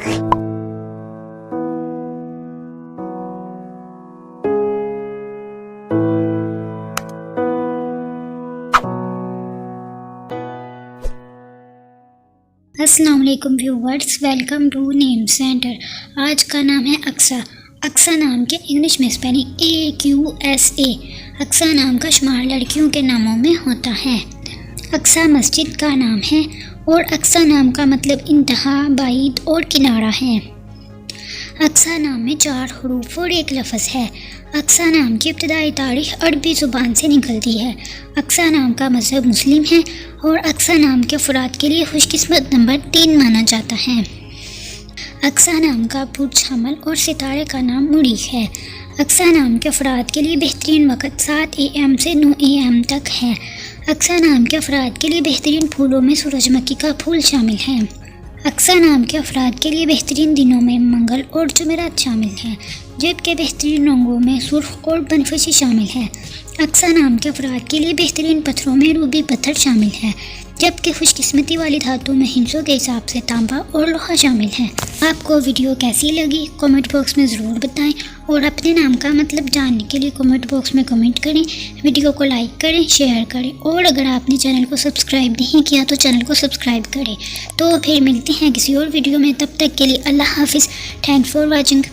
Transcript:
अस्सलाम वालेकुम viewers, welcome to name center. आज का नाम है अक्सा। अक्सा नाम के इंग्लिश में स्पेलिंग AQSA। अक्सा नाम का शुमार लड़कियों के नामों में होता है। अक्सा मस्जिद का नाम है और अक्सा नाम का मतलब इंतहा, बाईद और किनारा है। अक्सा नाम में 4 हरूफ और 1 लफ्ज़ है। अक्सा नाम की इब्तदाई तारीख अरबी ज़ुबान से निकलती है। अक्सा नाम का मज़हब मुस्लिम है और अक्सा नाम के अफराद के लिए खुशकिस्मत नंबर 3 माना जाता है। अक्सा नाम का बुर्ज हमल और सितारे का नाम मुरीख है। अक्सा नाम के अफराद के लिए बेहतरीन वक़्त 7 AM से 9 AM तक है। अक्सा नाम के अफराद के लिए बेहतरीन फूलों में सूरजमुखी का फूल शामिल है। अक्सा नाम के अफराद के लिए बेहतरीन दिनों में मंगल और जुमेरात शामिल हैं, जबकि बेहतरीन रंगों में सुर्ख और बनफशी शामिल है। अक्सा नाम के अफराद के लिए बेहतरीन पत्थरों में रूबी पत्थर शामिल है, जबकि खुशकिस्मती वाली धातु में हिंसों के हिसाब से तांबा और लोहा शामिल है। आपको वीडियो कैसी लगी कमेंट बॉक्स में ज़रूर बताएं और अपने नाम का मतलब जानने के लिए कमेंट बॉक्स में कमेंट करें। वीडियो को लाइक करें, शेयर करें और अगर आपने चैनल को सब्सक्राइब नहीं किया तो चैनल को सब्सक्राइब करें। तो फिर मिलते हैं किसी और वीडियो में, तब तक के लिए अल्लाह हाफिज़। Thanks for watching.